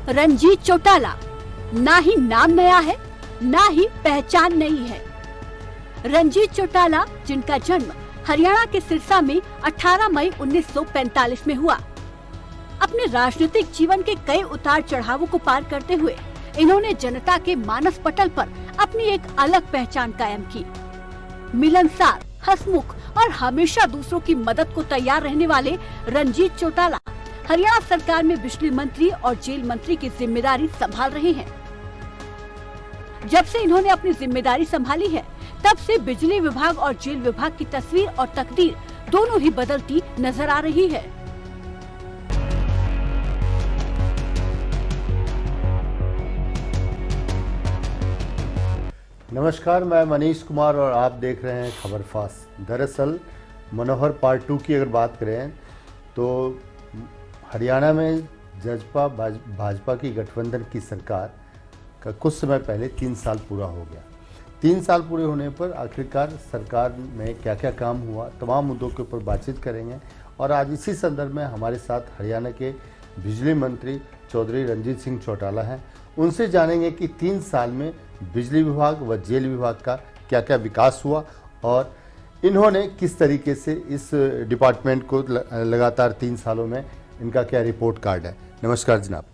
रंजीत चौटाला ना ही नाम नया है, ना ही पहचान नई है। रंजीत चौटाला, जिनका जन्म हरियाणा के सिरसा में 18 मई 1945 में हुआ, अपने राजनीतिक जीवन के कई उतार चढ़ावों को पार करते हुए इन्होंने जनता के मानस पटल पर अपनी एक अलग पहचान कायम की। मिलनसार, हंसमुख और हमेशा दूसरों की मदद को तैयार रहने वाले रंजीत चौटाला हरियाणा सरकार में बिजली मंत्री और जेल मंत्री की जिम्मेदारी संभाल रहे हैं। जब से इन्होंने अपनी जिम्मेदारी संभाली है, तब से बिजली विभाग और जेल विभाग की तस्वीर और तकदीर दोनों ही बदलती नजर आ रही है। नमस्कार, मैं मनीष कुमार और आप देख रहे हैं खबर फास्ट। दरअसल मनोहर पार्ट 2 की अगर बात करें तो हरियाणा में भाजपा की गठबंधन की सरकार का कुछ समय पहले 3 साल पूरा हो गया। 3 साल पूरे होने पर आखिरकार सरकार में क्या क्या काम हुआ, तमाम मुद्दों के ऊपर बातचीत करेंगे। और आज इसी संदर्भ में हमारे साथ हरियाणा के बिजली मंत्री चौधरी रंजीत सिंह चौटाला हैं। उनसे जानेंगे कि 3 साल में बिजली विभाग व जेल विभाग का क्या क्या विकास हुआ और इन्होंने किस तरीके से इस डिपार्टमेंट को लगातार 3 सालों में इनका क्या रिपोर्ट कार्ड है। नमस्कार जनाब।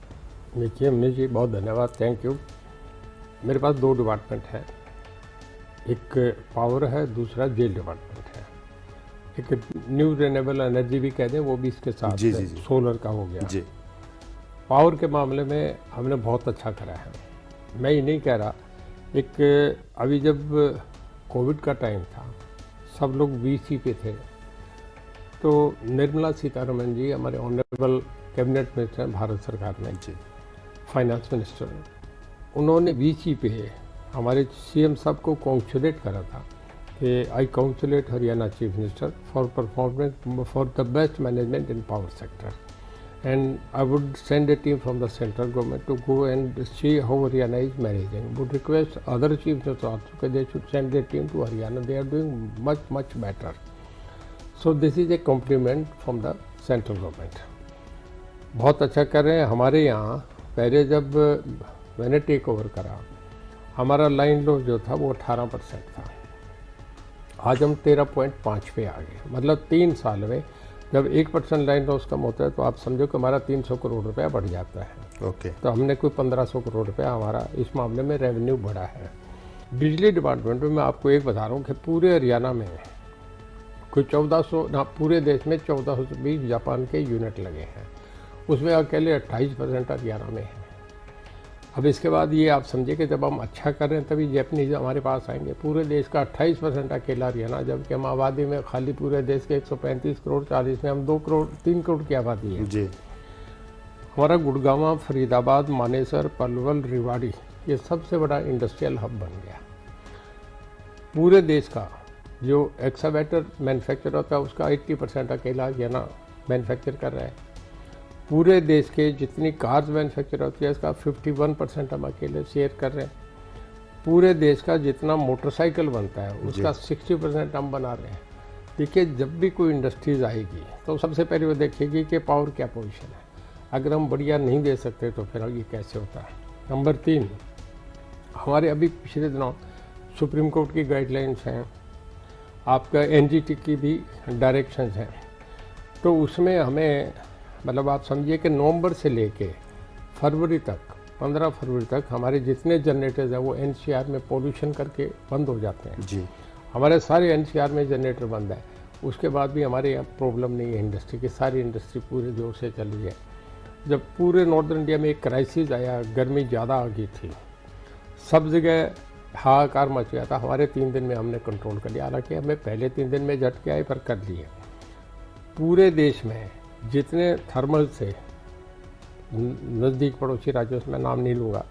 देखिए मनीष जी, बहुत धन्यवाद, थैंक यू। मेरे पास 2 डिपार्टमेंट है, एक पावर है, दूसरा जेल डिपार्टमेंट है। एक न्यू रिन्यूएबल एनर्जी भी कह दें, वो भी इसके साथ जी। सोलर का हो गया जी। पावर के मामले में हमने बहुत अच्छा करा है। मैं ये नहीं कह रहा, एक अभी जब कोविड का टाइम था, सब लोग वीसी पे थे, तो निर्मला सीतारमण जी हमारे ऑनरेबल कैबिनेट मिनिस्टर भारत सरकार में, फाइनेंस मिनिस्टर, उन्होंने वीसी पे हमारे सीएम साहब को कॉन्ग्रेचुलेट करा था कि I congratulate Haryana chief minister for performance for the best management in power sector, and I would send a team from the central government to go and see how Haryana is managing. Would request other chief ministers also that they should send their team to Haryana. They are doing much better. So this is a compliment from the central government. बहुत अच्छा कर रहे हैं। हमारे यहाँ पहले जब मैंने टेक ओवर करा, हमारा लाइन लॉस जो था वो 18% था। आज हम 13.5 पे आ गए। मतलब 3 साल में जब 1% लाइन लॉस कम होता है तो आप समझो कि हमारा 300 करोड़ रुपया बढ़ जाता है। ओके। तो हमने कोई 1500 करोड़ रुपया हमारा इस मामले में रेवेन्यू बढ़ा है। बिजली डिपार्टमेंट में मैं आपको एक बता रहा हूँ कि पूरे हरियाणा में कोई 1400 ना, पूरे देश में 1420 जापान के यूनिट लगे हैं, उसमें अकेले 28% हरियाणा में है। अब इसके बाद ये आप समझिए कि जब हम अच्छा कर रहे हैं तभी जैपनीज हमारे पास आएंगे। पूरे देश का 28% अकेला हरियाणा, जबकि हम आबादी में खाली पूरे देश के 135 करोड़ 40 में हम 3 करोड़ की आबादी है जी। हमारा गुड़गांव, फरीदाबाद, मानेसर, पलवल, रेवाड़ी ये सबसे बड़ा इंडस्ट्रियल हब बन गया। पूरे देश का जो एक्सावेटर मैन्युफैक्चर होता है उसका 80% अकेला हरियाणा मैन्युफैक्चर कर रहा है। पूरे देश के जितनी कार्स मैन्युफैक्चर होती है इसका 51% हम अकेले शेयर कर रहे हैं। पूरे देश का जितना मोटरसाइकिल बनता है उसका 60% हम बना रहे हैं। देखिए, जब भी कोई इंडस्ट्रीज आएगी तो सबसे पहले वो देखेगी कि पावर क्या पोजीशन है। अगर हम बढ़िया नहीं दे सकते तो फिर ये कैसे होता है। नंबर 3, हमारे अभी पिछले दिनों सुप्रीम कोर्ट की गाइडलाइंस हैं, आपका एनजीटी की भी डायरेक्शंस हैं, तो उसमें हमें मतलब आप समझिए कि नवंबर से लेके फरवरी तक, 15 फरवरी तक हमारे जितने जनरेटर्स हैं वो एनसीआर में पोल्यूशन करके बंद हो जाते हैं जी। हमारे सारे एनसीआर में जनरेटर बंद है। उसके बाद भी हमारे यहाँ प्रॉब्लम नहीं है इंडस्ट्री की, सारी इंडस्ट्री पूरे जोर से चली है। जब पूरे नॉर्दर्न इंडिया में एक क्राइसिस आया, गर्मी ज़्यादा आ गई थी, सब जगह हाहाकार मच गया था, हमारे 3 दिन में हमने कंट्रोल कर लिया। हालांकि हमें पहले 3 दिन में झटके आए पर कर लिए। पूरे देश में जितने थर्मल से नज़दीक पड़ोसी राज्यों से मैं नाम नहीं लूँगा,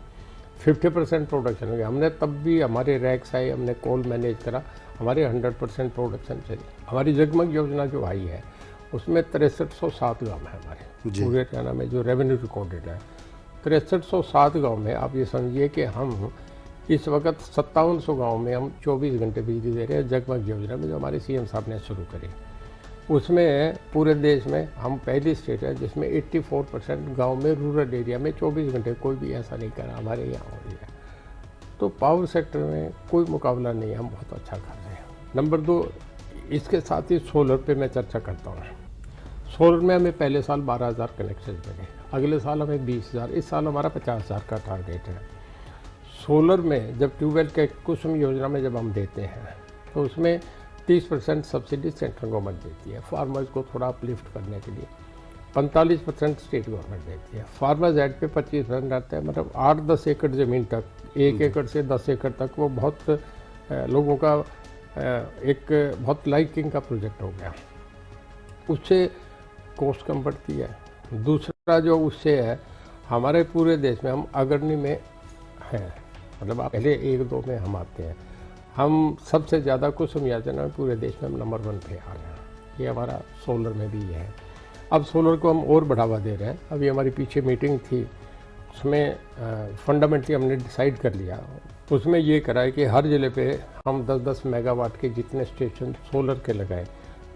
50% प्रोडक्शन हो गया। हमने तब भी हमारे रैक्स आए, हमने कोल मैनेज करा, हमारे 100% प्रोडक्शन चली। हमारी जगमग योजना जो आई है उसमें 6307 गाँव है हमारे पूरे हरियाणा में जो रेवेन्यू रिकॉर्डेड है। 6307 गाँव में आप ये समझिए कि हम इस वक्त 5700 गाँव में हम 24 घंटे बिजली दे रहे हैं जगमग योजना में, जो हमारे सीएम साहब ने शुरू करी। उसमें पूरे देश में हम पहली स्टेट है जिसमें 84% गांव में रूरल एरिया में 24 घंटे कोई भी ऐसा नहीं करा, हमारे यहाँ हो रही है। तो पावर सेक्टर में कोई मुकाबला नहीं है, हम बहुत अच्छा कर रहे हैं। नंबर 2, इसके साथ ही सोलर पे मैं चर्चा करता हूँ। सोलर में हमें पहले साल 12,000 कनेक्शन मिले, अगले साल हमें 20,000, इस साल हमारा 50,000 का टारगेट है। सोलर में जब ट्यूबवेल के कुसुम योजना में जब हम देते हैं तो उसमें 30% सब्सिडी सेंट्रल गवर्नमेंट देती है फार्मर्स को थोड़ा अपलिफ्ट करने के लिए, 45% स्टेट गवर्नमेंट देती है। फार्मर्स एड पे 25% रहता है, मतलब 8-10 एकड़ ज़मीन तक, 1 एकड़ से 10 एकड़ तक, वो बहुत लोगों का एक बहुत लाइकिंग का प्रोजेक्ट हो गया। उससे कॉस्ट कम पड़ती है। दूसरा जो उससे है, हमारे पूरे देश में हम अग्रणी में हैं, मतलब आप पहले 1-2 में हम आते हैं। हम सबसे ज़्यादा कुसुम योजना में पूरे देश में हम नंबर 1 पे आ रहे हैं। ये हमारा सोलर में भी है। अब सोलर को हम और बढ़ावा दे रहे हैं। अभी हमारी पीछे मीटिंग थी, उसमें फंडामेंटली हमने डिसाइड कर लिया, उसमें ये करा है कि हर ज़िले पे हम 10-10 मेगावाट के जितने स्टेशन सोलर के लगाएं,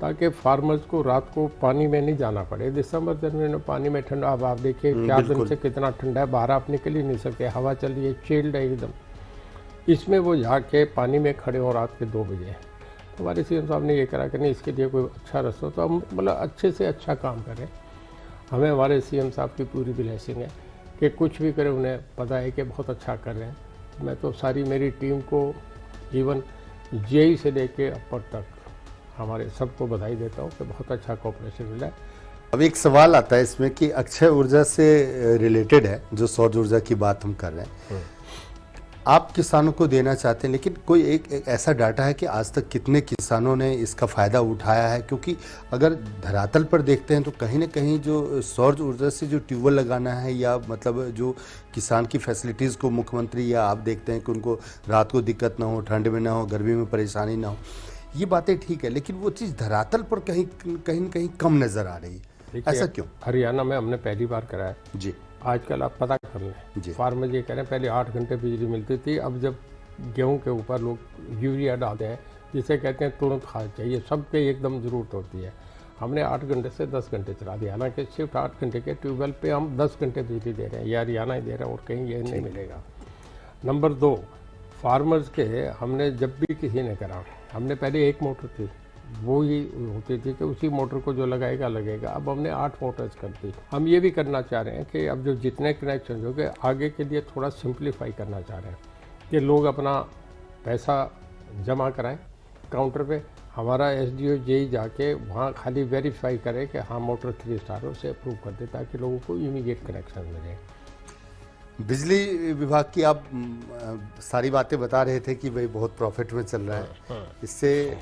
ताकि फार्मर्स को रात को पानी में नहीं जाना पड़े। दिसंबर जनवरी में पानी में ठंडा, अब आप देखिए 4 दिन से कितना ठंडा है, बाहर आप निकल ही नहीं सकते, हवा चल रही है, चिल्ड है एकदम। इसमें वो जाके पानी में खड़े हो रात के 2 बजे। तो हमारे सीएम साहब ने ये करा कि नहीं, इसके लिए कोई अच्छा रास्ता, तो हम मतलब अच्छे से अच्छा काम करें। हमें हमारे सीएम साहब की पूरी ब्लेसिंग है कि कुछ भी करें, उन्हें पता है कि बहुत अच्छा कर रहे हैं। मैं तो सारी मेरी टीम को, इवन जेई से लेके अपर तक, हमारे सबको बधाई देता हूँ कि बहुत अच्छा कोऑपरेशन मिला है। अब एक सवाल आता है इसमें कि अक्षय ऊर्जा से रिलेटेड है, जो सौर ऊर्जा की बात हम कर रहे हैं, आप किसानों को देना चाहते हैं, लेकिन कोई एक ऐसा डाटा है कि आज तक कितने किसानों ने इसका फ़ायदा उठाया है? क्योंकि अगर धरातल पर देखते हैं तो कहीं ना कहीं जो सौर ऊर्जा से जो ट्यूबवेल लगाना है, या मतलब जो किसान की फैसिलिटीज़ को मुख्यमंत्री, या आप देखते हैं कि उनको रात को दिक्कत ना हो, ठंड में ना हो, गर्मी में परेशानी ना हो, ये बातें ठीक है, लेकिन वो चीज़ धरातल पर कहीं कहीं कम नज़र आ रही है। ऐसा क्यों? हरियाणा में हमने पहली बार कराया जी। आजकल आप पता कर लें, फार्मर ये कह रहे हैं पहले 8 घंटे बिजली मिलती थी, अब जब गेहूं के ऊपर लोग यूरिया डालते हैं, जिसे कहते हैं तुरंत खाद चाहिए, सबके एकदम ज़रूरत होती है। हमने 8 घंटे से 10 घंटे चला दिया, हालांकि सिर्फ 8 घंटे के ट्यूबवेल पे हम 10 घंटे बिजली दे रहे हैं, या हरियाणा ही दे रहा है, और कहीं ये नहीं मिलेगा। नंबर 2, फार्मर्स के हमने जब भी किसी ने करा, हमने पहले 1 मोटर थी, वो ही होती थी कि उसी मोटर को जो लगाएगा लगेगा। अब हमने 8 मोटर्स कर दी। हम ये भी करना चाह रहे हैं कि अब जो जितने कनेक्शन हो गए, आगे के लिए थोड़ा सिंप्लीफाई करना चाह रहे हैं कि लोग अपना पैसा जमा कराएं काउंटर पे, हमारा SDO जेई जाके वहाँ खाली वेरीफाई करे कि हाँ मोटर 3 स्टार है, उसे अप्रूव कर दे, ताकि लोगों को इमीडिएट कनेक्शन मिले। बिजली विभाग की आप सारी बातें बता रहे थे कि भाई बहुत प्रॉफिट में चल रहा है। इससे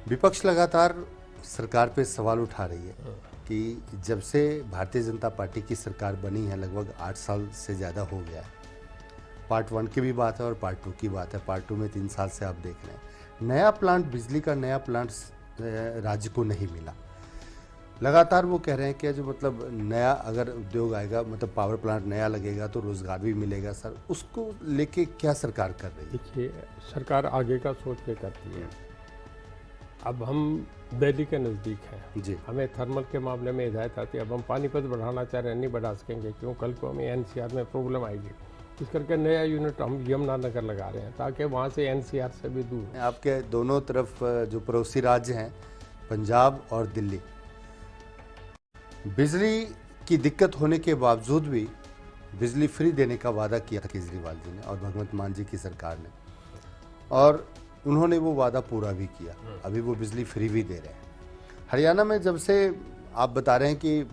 विपक्ष लगातार सरकार पे सवाल उठा रही है कि जब से भारतीय जनता पार्टी की सरकार बनी है, लगभग 8 साल से ज़्यादा हो गया है। पार्ट 1 की भी बात है और पार्ट 2 की बात है। पार्ट 2 में 3 साल से आप देख रहे हैं, नया प्लांट, बिजली का नया प्लांट राज्य को नहीं मिला। लगातार वो कह रहे हैं कि जो मतलब नया अगर उद्योग आएगा, मतलब पावर प्लांट नया लगेगा तो रोज़गार भी मिलेगा। सर, उसको लेके क्या सरकार कर रही है? देखिए, सरकार आगे का सोच के करती है। अब हम दिल्ली के नज़दीक हैं जी, हमें थर्मल के मामले में हिदायत आती है। अब हम पानीपत बढ़ाना चाह रहे हैं, नहीं बढ़ा सकेंगे, क्यों? कल को हमें NCR में प्रॉब्लम आएगी। इस करके नया यूनिट हम यमुनानगर लगा रहे हैं, ताकि वहाँ से NCR से भी दूर। आपके दोनों तरफ जो पड़ोसी राज्य हैं, पंजाब और दिल्ली, बिजली की दिक्कत होने के बावजूद भी बिजली फ्री देने का वादा किया था केजरीवाल जी ने और भगवंत मान जी की सरकार ने, और उन्होंने वो वादा पूरा भी किया। अभी वो बिजली फ्री भी दे रहे हैं। हरियाणा में जब से आप बता रहे हैं कि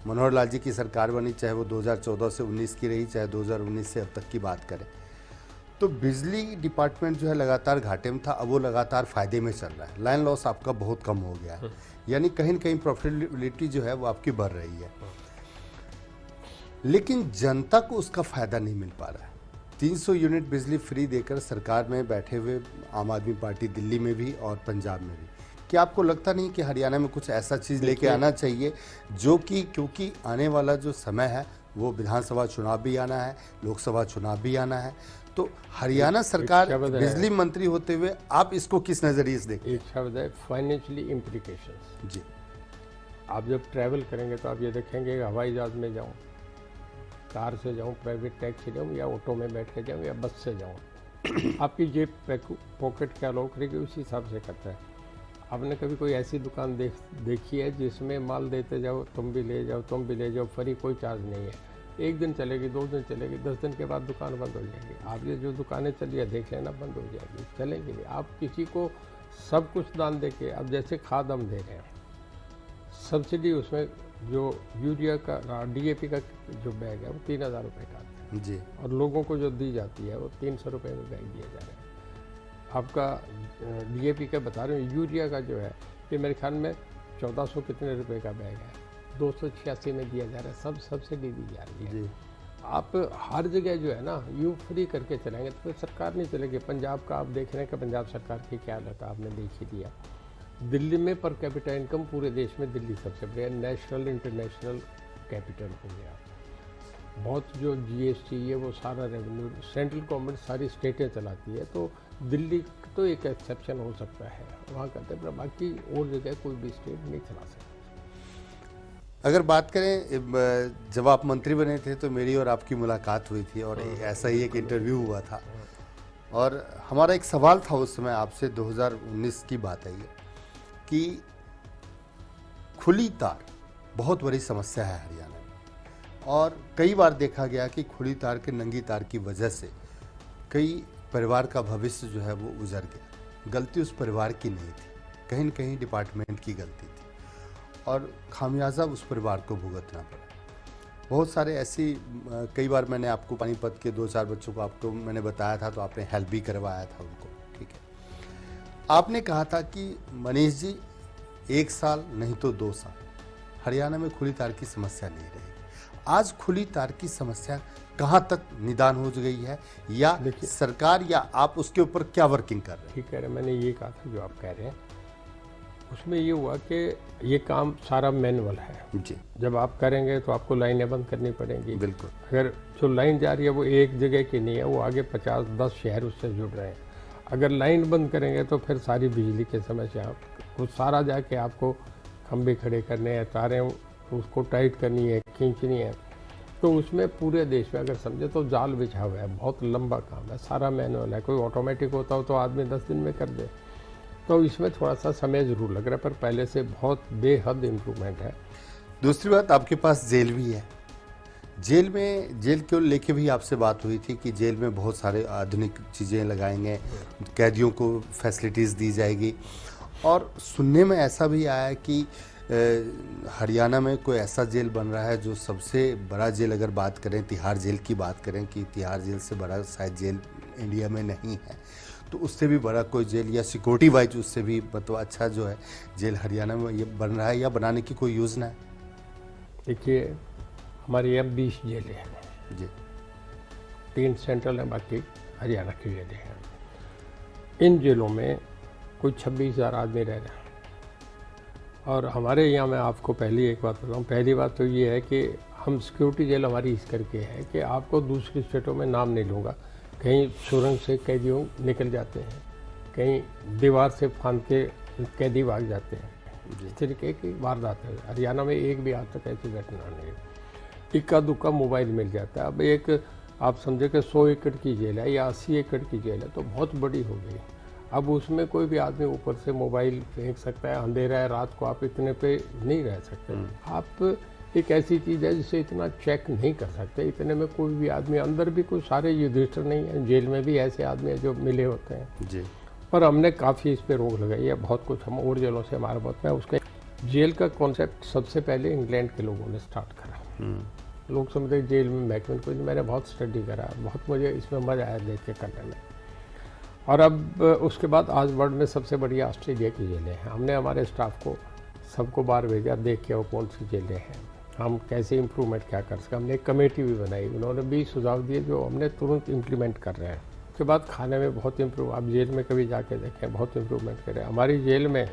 मनोहर लाल जी की सरकार बनी, चाहे वो 2014 से 19 की रही, चाहे 2019 से अब तक की बात करें, तो बिजली डिपार्टमेंट जो है लगातार घाटे में था, अब वो लगातार फायदे में चल रहा है। लाइन लॉस आपका बहुत कम हो गया है, यानी कहीं न कहीं प्रॉफिटेबिलिटी जो है वो आपकी बढ़ रही है, लेकिन जनता को उसका फायदा नहीं मिल पा रहा है। 300 यूनिट बिजली फ्री देकर सरकार में बैठे हुए आम आदमी पार्टी दिल्ली में भी और पंजाब में भी, क्या आपको लगता नहीं कि हरियाणा में कुछ ऐसा चीज़ लेके आना चाहिए जो कि, क्योंकि आने वाला जो समय है वो विधानसभा चुनाव भी आना है, लोकसभा चुनाव भी आना है, तो हरियाणा सरकार शब्द है। बिजली मंत्री होते हुए आप इसको किस नज़रिए से देखते एक शब्द है फाइनेंशियली इम्प्लीकेशंस। हैं? जी आप जब ट्रैवल करेंगे तो आप ये देखेंगे कि हवाई जहाज़ में जाऊँ, कार से जाऊँ, प्राइवेट टैक्सी जाऊँ, या ऑटो में बैठ के जाऊँ, या बस से जाऊँ, आपकी जेब पॉकेट क्या अलाउ करेगी उसी हिसाब से करता है। आपने कभी कोई ऐसी दुकान देखी है जिसमें माल देते जाओ, तुम भी ले जाओ, तुम भी ले जाओ, फ्री, कोई चार्ज नहीं है? एक दिन चलेगी, 2 दिन चलेगी, 10 दिन के बाद दुकान बंद हो जाएगी। आप ये जो दुकानें चली है देख लेना, बंद हो जाएगी, चलेंगी नहीं। आप किसी को सब कुछ दान दे के, अब जैसे खाद हम दे रहे हैं, सब्सिडी उसमें जो यूरिया का DAP का जो बैग है वो 3000 रुपये का आता है जी, और लोगों को जो दी जाती है वो 300 रुपये में बैग दिया जा रहा है। आपका DAP का बता रहे हूँ, यूरिया का जो है ये मेरे ख्याल में 1400 कितने रुपए का बैग है, 286 में दिया जा रहा है, सब सब्सिडी दी जा रही है। जी, आप हर जगह जो है ना यूँ फ्री करके चलेंगे तो फिर सरकार नहीं चलेगी। पंजाब का आप देख रहे हैं कि पंजाब सरकार की क्या हालत है, आपने देख ही लिया। दिल्ली में पर कैपिटा इनकम पूरे देश में दिल्ली सबसे बढ़िया नेशनल इंटरनेशनल कैपिटल हो गया। बहुत जो GST है वो सारा रेवेन्यू सेंट्रल गवर्नमेंट सारी स्टेटें चलाती है, तो दिल्ली तो एक एक्सेप्शन हो सकता है वहाँ करते, पर बाकी और जगह कोई भी स्टेट नहीं चला सकती। अगर बात करें जब आप मंत्री बने थे तो मेरी और आपकी मुलाकात हुई थी और ऐसा ही एक इंटरव्यू हुआ था और हमारा एक सवाल था उस समय आपसे, 2019 की बात है ये, कि खुली तार बहुत बड़ी समस्या है हरियाणा में और कई बार देखा गया कि खुली तार के नंगी तार की वजह से कई परिवार का भविष्य जो है वो उजड़ गया। गलती उस परिवार की नहीं थी, कहीं न कहीं डिपार्टमेंट की गलती थी और खामियाजा उस परिवार को भुगतना पड़ा। बहुत सारे ऐसी कई बार मैंने आपको पानीपत के 2-4 बच्चों को आपको मैंने बताया था तो आपने हेल्प भी करवाया था उनको, ठीक है। आपने कहा था कि मनीष जी 1 साल नहीं तो 2 साल हरियाणा में खुली तार की समस्या नहीं रहेगी। आज खुली तार की समस्या कहाँ तक निदान हो गई है या सरकार या आप उसके ऊपर क्या वर्किंग कर रहे हैं? ठीक कह रहे हैं, मैंने ये कहा था जो आप कह रहे हैं, उसमें ये हुआ कि ये काम सारा मैनुअल है जी, जब आप करेंगे तो आपको लाइनें बंद करनी पड़ेंगी। बिल्कुल। अगर जो लाइन जा रही है वो एक जगह की नहीं है, वो आगे 50-10 शहर उससे जुड़ रहे हैं। अगर लाइन बंद करेंगे तो फिर सारी बिजली की समस्या, वो सारा जाके आपको खंभे खड़े करने हैं, तारें उसको टाइट करनी है, खींचनी है, तो उसमें पूरे देश में अगर समझे तो जाल बिछा हुआ है, बहुत लंबा काम है, सारा मैनुअल है। कोई ऑटोमेटिक होता हो तो आदमी 10 दिन में कर दे, तो इसमें थोड़ा सा समय ज़रूर लग रहा है, पर पहले से बहुत बेहद इम्प्रूवमेंट है। दूसरी बात, आपके पास जेल भी है। जेल को लेके भी आपसे बात हुई थी कि जेल में बहुत सारे आधुनिक चीज़ें लगाएंगे, कैदियों को फैसिलिटीज़ दी जाएगी और सुनने में ऐसा भी आया है कि हरियाणा में कोई ऐसा जेल बन रहा है जो सबसे बड़ा जेल, अगर बात करें तिहाड़ जेल की बात करें कि तिहाड़ जेल से बड़ा शायद जेल इंडिया में नहीं है, तो उससे भी बड़ा कोई जेल या सिक्योरिटी वाइज उससे भी मतलब अच्छा जो है जेल हरियाणा में ये बन रहा है या बनाने की कोई योजना है? देखिए, हमारे यहाँ 20 जेलें हैं जी, 3 सेंट्रल हैं, बाकी हरियाणा की जेलें हैं। इन जेलों में कोई 26,000 आदमी रह रहे हैं और हमारे यहाँ मैं आपको पहली एक बात बताऊँ। पहली बात तो ये है कि हम सिक्योरिटी जेल हमारी इस करके है कि आपको दूसरी स्टेटों में नाम नहीं लूँगा, कहीं सुरंग से कैदियों निकल जाते हैं, कहीं दीवार से फांद के कैदी भाग जाते हैं, इस तरीके की वारदात है। हरियाणा में एक भी आज तक ऐसी घटना नहीं है। इक्का दुक्का मोबाइल मिल जाता है। अब एक आप समझे कि 100 एकड़ की जेल है या 80 एकड़ की जेल है तो बहुत बड़ी हो गई। अब उसमें कोई भी आदमी ऊपर से मोबाइल फेंक सकता है, अंधेरा है, रात को आप इतने पे नहीं रह सकते। आप एक ऐसी चीज़ है जिसे इतना चेक नहीं कर सकते, इतने में कोई भी आदमी, अंदर भी कोई सारे युधिष्ठिर नहीं है, जेल में भी ऐसे आदमी हैं जो मिले होते हैं जी। पर हमने काफ़ी इस पर रोक लगाई है, बहुत कुछ हम और जेलों से हमारा बहुत है। उसके जेल का कॉन्सेप्ट सबसे पहले इंग्लैंड के लोगों ने स्टार्ट करा। लोग समझते जेल में महकमे कुछ, मैंने बहुत स्टडी करा, बहुत मुझे इसमें मज़ा आया देख के करने में। और अब उसके बाद आज वर्ल्ड में सबसे बड़ी ऑस्ट्रेलिया की जेलें हैं। हमने हमारे स्टाफ को सबको बाहर भेजा, देख के वो कौन सी जेलें हैं, हम कैसे इम्प्रूवमेंट क्या कर सकें। हमने एक कमेटी भी बनाई, उन्होंने भी सुझाव दिए जो हमने तुरंत इम्प्लीमेंट कर रहे हैं। उसके बाद खाने में बहुत इम्प्रूव, आप जेल में कभी जाके देखें, बहुत इम्प्रूवमेंट करें। हमारी जेल में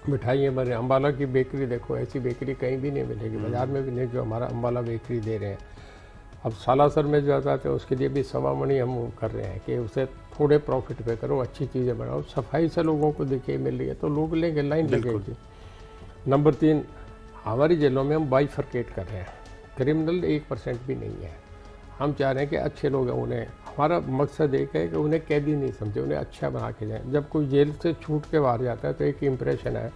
मिठाइयाँ बने। अम्बाला की बेकरी देखो, ऐसी बेकरी कहीं भी नहीं मिलेगी, बाज़ार में भी नहीं जो हमारा अम्बाला बेकरी दे रहे हैं। अब सालासर में जो आता है उसके लिए भी सवा मणि हम कर रहे हैं कि उसे थोड़े प्रॉफिट पे करो, अच्छी चीज़ें बनाओ। सफाई से लोगों को देखिए मिल रही है तो लोग लेंगे, लाइन लगेगी। नंबर 3, हमारी जेलों में हम बाइफरकेट कर रहे हैं, क्रिमिनल 1% भी नहीं है। हम चाह रहे हैं कि अच्छे लोग हैं, उन्हें हमारा मकसद एक है कि उन्हें कैदी नहीं समझे, उन्हें अच्छा बना के जाएं। जब कोई जेल से छूट के बाहर जाता है तो एक इम्प्रेशन है,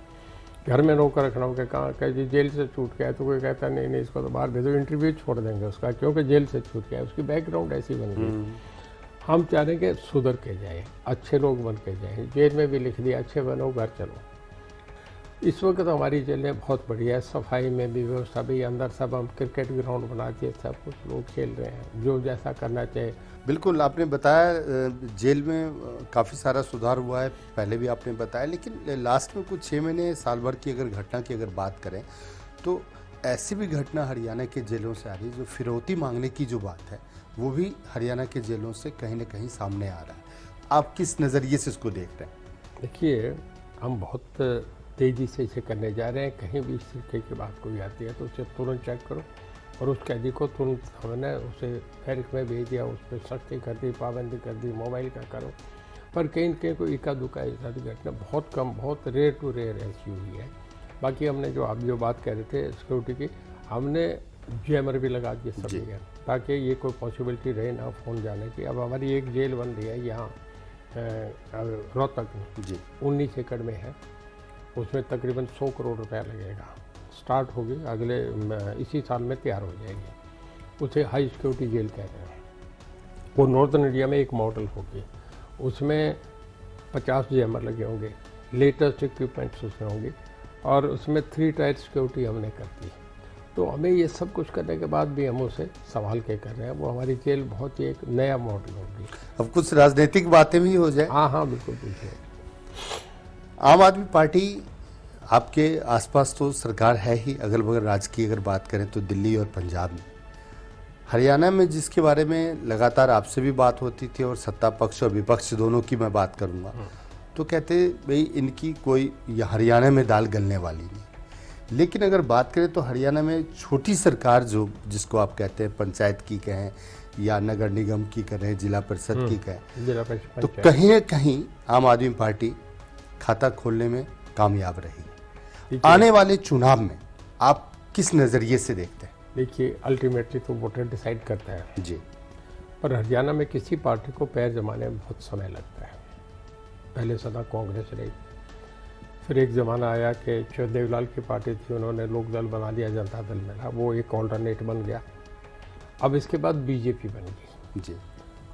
घर में नौकर रखना हो के कहाँ कह जी जेल से छूट के आए तो कोई कहता नहीं नहीं इसको तो बाहर भेजो, इंटरव्यू छोड़ देंगे उसका, क्योंकि जेल से छूट के आए, उसकी बैकग्राउंड ऐसी बन गई। हम चाह रहे हैं कि सुधर के जाए, अच्छे लोग बन के जाए। जेल में भी लिख दिया अच्छे बनो घर चलो। इस वक्त हमारी जेलें बहुत बढ़िया है, सफाई में भी व्यवस्था भी, अंदर सब हम क्रिकेट ग्राउंड बना दिए, सब कुछ लोग खेल रहे हैं जो जैसा करना चाहिए। बिल्कुल, आपने बताया जेल में काफ़ी सारा सुधार हुआ है, पहले भी आपने बताया, लेकिन लास्ट में कुछ 6 महीने साल भर की अगर घटना की अगर बात करें तो ऐसी भी घटना हरियाणा के जेलों से आ रही है जो फिरौती मांगने की जो बात है वो भी हरियाणा के जेलों से कहीं ना कहीं सामने आ रहा है। आप किस नज़रिए से इसको देख रहे हैं? देखिए, हम बहुत तेज़ी से इसे करने जा रहे हैं। कहीं भी इस तरीके की बात कोई आती है तो उसे तुरंत चेक करो और उस कैदी को तुरंत हमने उसे बैरिक में भेज दिया, उस पर सख्ती कर दी, पाबंदी कर दी, मोबाइल का करो। पर कहीं न कहीं कोई इक्का दुक्का ऐसा घटना बहुत कम, बहुत रेयर टू रेयर ऐसी हुई है। बाकी हमने जो आप जो बात कह रहे थे सिक्योरिटी की, हमने जैमर भी लगा दिए सब जगह ताकि ये कोई पॉसिबिलिटी रहे ना फ़ोन जाने की। अब हमारी एक जेल बन रही है यहाँ रोहतक में जी, 19 एकड़ में है, उसमें तकरीबन 100 करोड़ रुपया लगेगा। स्टार्ट होगी अगले इसी साल में तैयार हो जाएगी। उसे हाई सिक्योरिटी जेल कह रहे हैं। वो नॉर्दर्न इंडिया में एक मॉडल होगी, उसमें 50 जैमर लगे होंगे, लेटेस्ट इक्विपमेंट्स उसमें होंगे और उसमें 3 टायर सिक्योरिटी हमने कर दी। तो हमें ये सब कुछ करने के बाद भी हम उसे संभाल के कर रहे हैं। वो हमारी जेल बहुत ही एक नया मॉडल होगी। अब कुछ राजनीतिक बातें भी हो जाए। हाँ बिल्कुल बिल्कुल। आम आदमी पार्टी आपके आसपास तो सरकार है ही, अगल बगल राज्य की अगर बात करें तो दिल्ली और पंजाब में। हरियाणा में जिसके बारे में लगातार आपसे भी बात होती थी और सत्ता पक्ष और विपक्ष दोनों की मैं बात करूंगा, तो कहते भाई इनकी कोई हरियाणा में दाल गलने वाली नहीं। लेकिन अगर बात करें तो हरियाणा में छोटी सरकार जो जिसको आप कहते हैं पंचायत की कहें या नगर निगम की करें, जिला परिषद की कहें, तो कहीं न कहीं आम आदमी पार्टी खाता खोलने में कामयाब रही। आने वाले चुनाव में आप किस नज़रिए से देखते हैं? देखिए, अल्टीमेटली तो वोटर डिसाइड करता है जी, पर हरियाणा में किसी पार्टी को पैर जमाने में बहुत समय लगता है। पहले सदा कांग्रेस रही, फिर एक ज़माना आया कि देवलाल की पार्टी थी, उन्होंने लोकदल बना दिया, जनता दल मिला, वो एक ऑल्टरनेट बन गया। अब इसके बाद बीजेपी बन गई जी,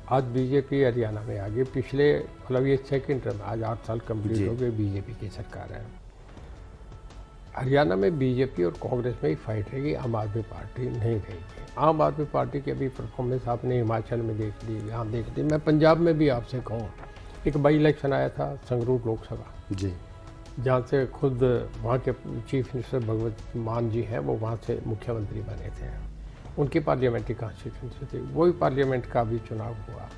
आज बीजेपी हरियाणा में आ गई। पिछले मतलब ये सेकेंड टर्म, आज 8 साल कंप्लीट हो गए बीजेपी की सरकार है। हरियाणा में बीजेपी और कांग्रेस में ही फाइट रहेगी, आम आदमी पार्टी नहीं रहेगी। आम आदमी पार्टी की अभी परफॉर्मेंस आपने हिमाचल में देख ली, यहाँ देख ली। मैं पंजाब में भी आपसे कहूँ, एक बाई इलेक्शन आया था संगरूर लोकसभा जी, जहाँ से खुद वहाँ के चीफ मिनिस्टर भगवत मान जी हैं, वो वहाँ से मुख्यमंत्री बने थे। उनकी पार्लियामेंट्री कॉन्स्टिट्यूंसी थी, वही पार्लियामेंट का भी चुनाव हुआ,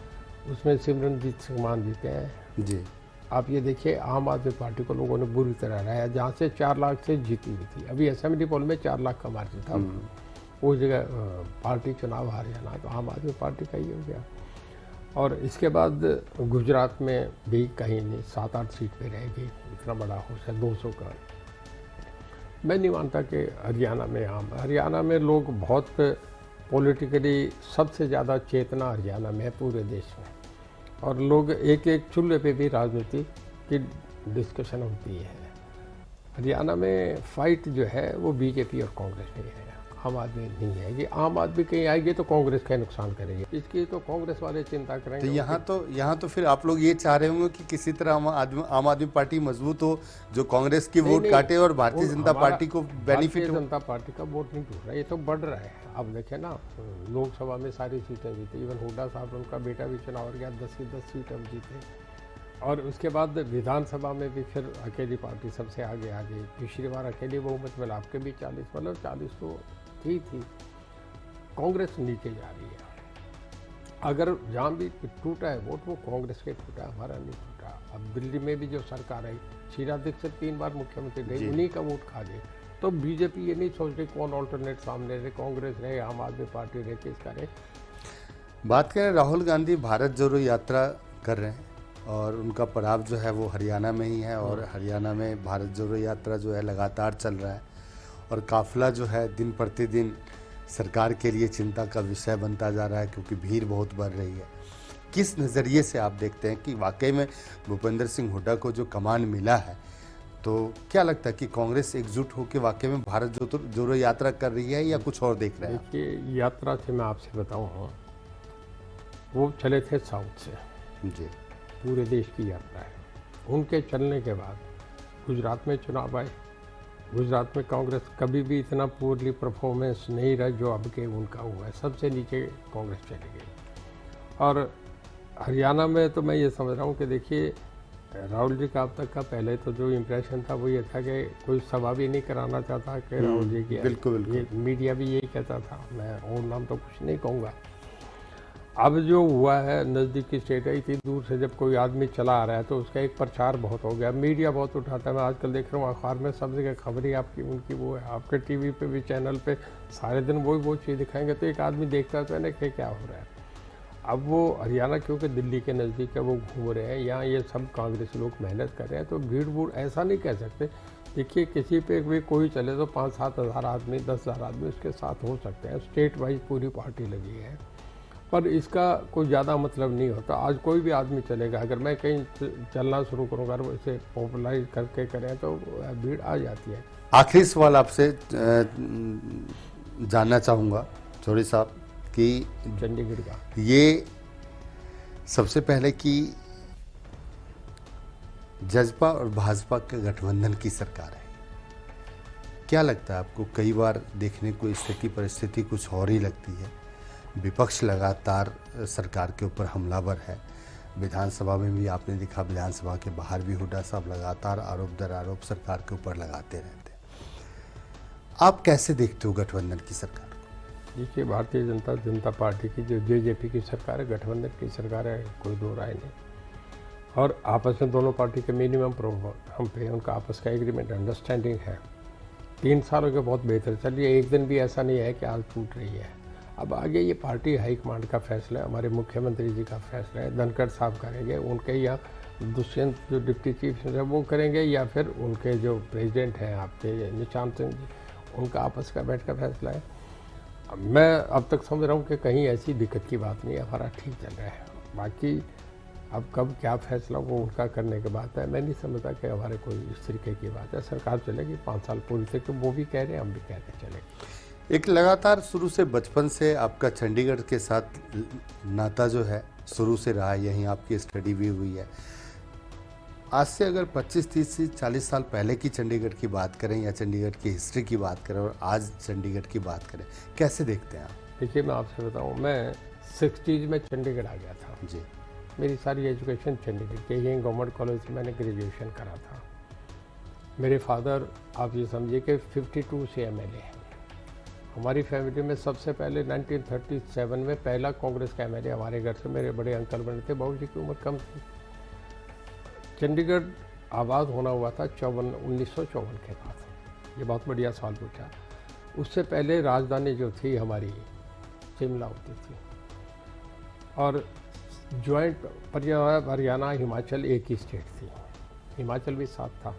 उसमें सिमरनजीत सिंह मान जीते हैं जी। आप ये देखिए, आम आदमी पार्टी को लोगों ने बुरी तरह हराया, जहाँ से 4 लाख से जीती हुई थी। अभी असेंबली पोल में 4 लाख का मार्जिन था, उस जगह पार्टी चुनाव हार जाना तो आम आदमी पार्टी का ही हो गया। और इसके बाद गुजरात में भी कहीं नहीं 7-8 सीट पे रहेगी, इतना बड़ा हाउस है 200 का। मैं नहीं मानता कि हरियाणा में लोग बहुत पॉलिटिकली सबसे ज़्यादा चेतना हरियाणा में है पूरे देश में, और लोग एक एक चूल्हे पे भी राजनीति की डिस्कशन होती है। हरियाणा में फाइट जो है वो बीजेपी और कांग्रेस में है, आम आदमी नहीं है। कि आम आदमी कहीं आएगी तो कांग्रेस का नुकसान करेगी, इसकी तो कांग्रेस वाले चिंता करेंगे। तो यहाँ तो फिर आप लोग ये चाह रहे होंगे कि किसी तरह आम आदमी पार्टी मजबूत हो, जो कांग्रेस की वोट काटे और भारतीय जनता पार्टी को बेनिफिट हो। जनता पार्टी का वोट नहीं टूट रहा है, ये तो बढ़ रहा है। अब देखें ना, लोकसभा में सारी सीटें जीती, इवन हुड्डा साहब उनका बेटा भी चुनाव गया, 10 की 10 सीट अब जीते। और उसके बाद विधानसभा में भी फिर अकेली पार्टी सबसे आगे आ गई। पिछली बार अकेली बहुमत मिला, आपके भी 40, मतलब 40 तो थी। कांग्रेस नीचे जा रही है। अगर जहाँ भी टूटा है वोट वो कांग्रेस के टूटा, हमारा नहीं टूटा। अब दिल्ली में भी जो सरकार है, शीला दीक्षित 3 बार मुख्यमंत्री जी। रही, उन्हीं का वोट खा गए। तो बीजेपी ये नहीं सोच रही कौन ऑल्टरनेट सामने रहे, कांग्रेस रहे, आम आदमी पार्टी रहे, किसका रहे। बात करें, राहुल गांधी भारत जोड़ो यात्रा कर रहे हैं और उनका पड़ाव जो है वो हरियाणा में ही है और हरियाणा में भारत जोड़ो यात्रा जो है लगातार चल रहा है और काफिला जो है दिन प्रतिदिन सरकार के लिए चिंता का विषय बनता जा रहा है क्योंकि भीड़ बहुत बढ़ रही है। किस नज़रिए से आप देखते हैं कि वाकई में भूपेंद्र सिंह हुड्डा को जो कमान मिला है, तो क्या लगता है कि कांग्रेस एकजुट होकर वाकई में भारत जोड़ो यात्रा कर रही है या कुछ और देख रहे हैं? देखिए, यात्रा से मैं आपसे बताऊँ, वो चले थे साउथ से, जी, पूरे देश की यात्रा है। उनके चलने के बाद गुजरात में चुनाव आए। गुजरात में कांग्रेस कभी भी इतना पूरली परफॉर्मेंस नहीं रहा जो अब के उनका हुआ है, सबसे नीचे कांग्रेस चली गई। और हरियाणा में तो मैं ये समझ रहा हूँ कि देखिए, राहुल जी का अब तक का पहले तो जो इम्प्रेशन था वो ये था कि कोई सभा भी नहीं कराना चाहता कि राहुल जी की, बिल्कुल ये मीडिया भी यही कहता था, मैं और नाम तो कुछ नहीं कहूँगा। अब जो हुआ है, नज़दीकी स्टेट है, इतनी दूर से जब कोई आदमी चला आ रहा है तो उसका एक प्रचार बहुत हो गया, मीडिया बहुत उठाता है। मैं आजकल देख रहा हूँ अखबार में सब जगह खबर ही आपकी उनकी वो है, आपके टीवी पे भी, चैनल पे सारे दिन वो चीज़ दिखाएंगे तो एक आदमी देखता तो है ना कि क्या हो रहा है। अब वो हरियाणा क्योंकि दिल्ली के नज़दीक है, वो घूम रहे हैं, यहाँ ये सब कांग्रेस लोग मेहनत कर रहे हैं, तो भीड़ भूड़ ऐसा नहीं कह सकते। देखिए, किसी पे भी कोई चले तो 5-7 हज़ार आदमी, 10 हज़ार आदमी उसके साथ हो सकते हैं। स्टेट वाइज पूरी पार्टी लगी है, पर इसका कोई ज़्यादा मतलब नहीं होता। आज कोई भी आदमी चलेगा, अगर मैं कहीं चलना शुरू करूँगा और इसे पॉपुलराइज करके करें तो भीड़ आ जाती है। आखिरी सवाल आपसे जानना चाहूँगा चौधरी साहब कि चंडीगढ़ का ये सबसे पहले कि जजपा और भाजपा के गठबंधन की सरकार है, क्या लगता है आपको? कई बार देखने को स्थिति परिस्थिति कुछ और ही लगती है। विपक्ष लगातार सरकार के ऊपर हमलावर है, विधानसभा में भी आपने देखा, विधानसभा के बाहर भी हुड्डा साहब लगातार आरोप दर आरोप सरकार के ऊपर लगाते रहते हैं। आप कैसे देखते हो गठबंधन की सरकार को? देखिए, भारतीय जनता पार्टी की जो जेजेपी की सरकार है, गठबंधन की सरकार है, कोई दो राय नहीं। और आपस में दोनों पार्टी के मिनिमम हम पे उनका आपस का एग्रीमेंट, अंडरस्टैंडिंग है। 3 सालों के बहुत बेहतर चल रही है, एक दिन भी ऐसा नहीं है कि आज टूट रही है। अब आगे ये पार्टी हाईकमांड का फैसला है, हमारे मुख्यमंत्री जी का फैसला है, धनखड़ साहब करेंगे, उनके या दुष्यंत जो डिप्टी चीफ है वो करेंगे, या फिर उनके जो प्रेसिडेंट हैं आपके निशांत सिंह जी, उनका आपस का बैठ का फैसला है। मैं अब तक समझ रहा हूँ कि कहीं ऐसी दिक्कत की बात नहीं है, हमारा ठीक चल रहा है। बाकी अब कब क्या फैसला वो उनका करने के बाद है, मैं नहीं समझता कि हमारे कोई इस तरीके की बात है। सरकार चलेगी 5 साल पूरी से, तो वो भी कह रहे हैं, हम भी कह रहे हैं चलेगी। एक लगातार शुरू से बचपन से आपका चंडीगढ़ के साथ नाता जो है शुरू से रहा है, यहीं आपकी स्टडी भी हुई है। आज से अगर 25, 30 से 40 साल पहले की चंडीगढ़ की बात करें या चंडीगढ़ की हिस्ट्री की बात करें और आज चंडीगढ़ की बात करें, कैसे देखते हैं आप? देखिए, मैं आपसे बताऊँ, मैं 60s में चंडीगढ़ आ गया था जी। मेरी सारी एजुकेशन चंडीगढ़ के यहीं गवर्नमेंट कॉलेज से मैंने ग्रेजुएशन करा था। मेरे फादर, आप ये समझिए कि 52 से एमएलए हैं। हमारी फैमिली में सबसे पहले 1937 में पहला कांग्रेस का एमएलए हमारे घर से मेरे बड़े अंकल बने थे। बाबू जी की उम्र कम थी। चंडीगढ़ आबाद होना हुआ था 1954 के बाद। ये बहुत बढ़िया सवाल पूछा। उससे पहले राजधानी जो थी हमारी शिमला होती थी, और जॉइंट हरियाणा हिमाचल एक ही स्टेट थी, हिमाचल भी साथ था।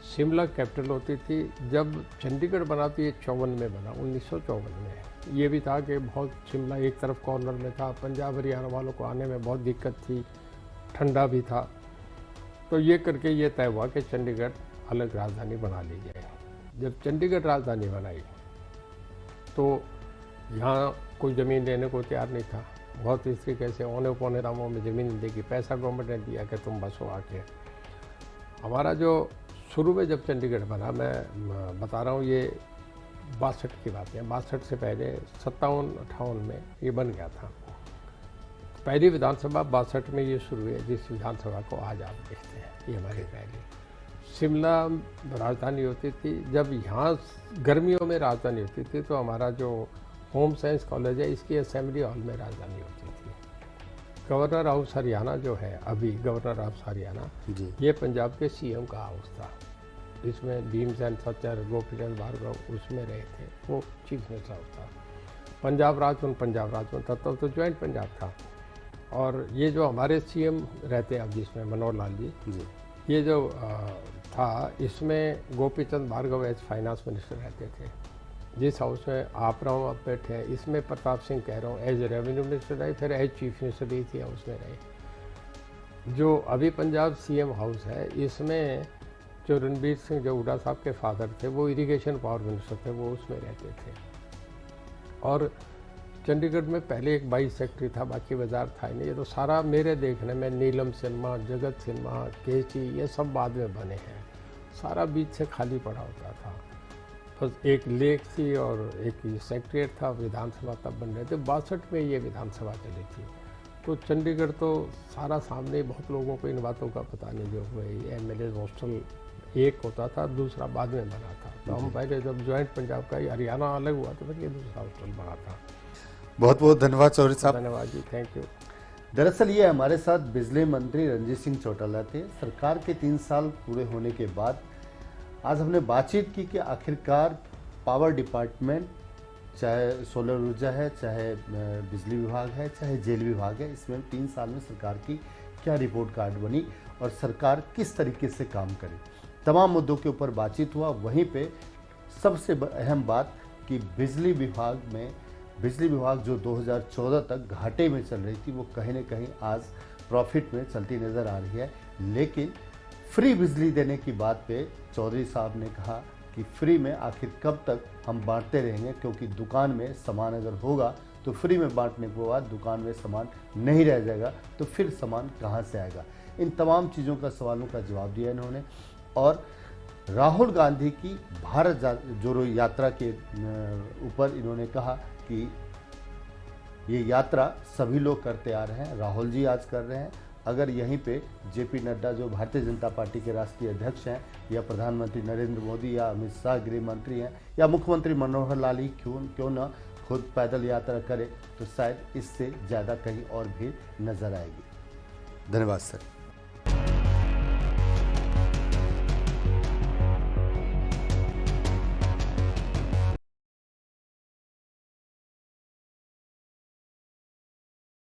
शिमला कैपिटल होती थी। जब चंडीगढ़ बना तो ये 54 में बना, 1954 में। ये भी था कि बहुत शिमला एक तरफ कॉर्नर में था, पंजाब हरियाणा वालों को आने में बहुत दिक्कत थी, ठंडा भी था। तो ये करके ये तय हुआ कि चंडीगढ़ अलग राजधानी बना ली जाए। जब चंडीगढ़ राजधानी बनाई तो यहाँ कोई ज़मीन लेने को तैयार नहीं था। बहुत इस तरीके से औने पौने दामों में ज़मीन देगी, पैसा गवर्नमेंट ने दिया कि तुम बसो आके। हमारा जो शुरू में जब चंडीगढ़ बना, मैं बता रहा हूँ, ये 62 की बात है, 62 से पहले 57-58 में ये बन गया था। पहली विधानसभा 62 में ये शुरू है, जिस विधानसभा को आज आप देखते हैं, ये हमारी पहली। शिमला राजधानी होती थी। जब यहाँ गर्मियों में राजधानी होती थी तो हमारा जो होम साइंस कॉलेज है, इसकी असेंबली हॉल में राजधानी होती थी। गवर्नर हाउस हरियाणा जो है, अभी गवर्नर हाउस हरियाणा, जी ये पंजाब के सीएम का हाउस था। इसमें भीमसेन सच्चर, गोपीचंद भार्गव उसमें रहे थे, वो चीफ मिनिस्टर हाउस था। पंजाब राज में था, तब तो ज्वाइंट पंजाब था। और ये जो हमारे सीएम रहते हैं अब, जिसमें मनोहर लाल जी, ये जो था, इसमें Gopichand Bhargava as finance minister रहते थे। जिस हाउस में आप बैठे हैं, इसमें प्रताप सिंह कह रहा हूँ एज रेवेन्यू मिनिस्टर रहे, फिर एज चीफ मिनिस्टर भी थी हाउस में रहे। जो अभी पंजाब सीएम हाउस है, इसमें जो रणबीर सिंह जो हुड्डा साहब के फादर थे, वो इरिगेशन पावर मिनिस्टर थे, वो उसमें रहते थे। और चंडीगढ़ में पहले एक 22 सेक्रेटरी था, बाकी बाजार था ही नहीं। ये तो सारा मेरे देखने में नीलम सिन्हा, जगत सिन्हा, केची, ये सब बाद में बने हैं। सारा बीच से खाली पड़ा होता था, बस एक लेक थी और एक सेक्रेटरीट था। विधानसभा तब बन रहे थे, 62 में ये विधानसभा चली थी। तो चंडीगढ़ तो सारा सामने, बहुत लोगों को इन बातों का पता नहीं जो हुए। एमएलए हॉस्टल एक होता था, दूसरा बाद में बना था। तो हम पहले जब ज्वाइंट पंजाब का हरियाणा अलग हुआ तो फिर ये दूसरा हॉस्टल बना था। बहुत बहुत धन्यवाद चौधरी साहब। धन्यवाद जी, थैंक यू। दरअसल ये हमारे साथ बिजली मंत्री रणजीत सिंह चौटाला थे। सरकार के 3 साल पूरे होने के बाद आज हमने बातचीत की कि आखिरकार पावर डिपार्टमेंट, चाहे सोलर ऊर्जा है, चाहे बिजली विभाग है, चाहे जेल विभाग है, इसमें 3 साल में सरकार की क्या रिपोर्ट कार्ड बनी और सरकार किस तरीके से काम करे, तमाम मुद्दों के ऊपर बातचीत हुआ। वहीं पे सबसे अहम बात कि बिजली विभाग जो 2014 तक घाटे में चल रही थी, वो कहीं ना कहीं आज प्रॉफिट में चलती नज़र आ रही है। लेकिन फ्री बिजली देने की बात पे चौधरी साहब ने कहा कि फ्री में आखिर कब तक हम बांटते रहेंगे, क्योंकि दुकान में सामान अगर होगा तो फ्री में बांटने के बाद दुकान में सामान नहीं रह जाएगा, तो फिर सामान कहाँ से आएगा। इन तमाम चीज़ों का सवालों का जवाब दिया इन्होंने। और राहुल गांधी की भारत जोड़ो यात्रा के ऊपर इन्होंने कहा कि ये यात्रा सभी लोग करते आ रहे हैं, राहुल जी आज कर रहे हैं। अगर यहीं पे जेपी नड्डा जो भारतीय जनता पार्टी के राष्ट्रीय अध्यक्ष हैं, या प्रधानमंत्री नरेंद्र मोदी, या अमित शाह गृह मंत्री हैं, या मुख्यमंत्री मनोहर लाल ही क्यों न खुद पैदल यात्रा करे, तो शायद इससे ज़्यादा कहीं और भीड़ नजर आएगी। धन्यवाद सर।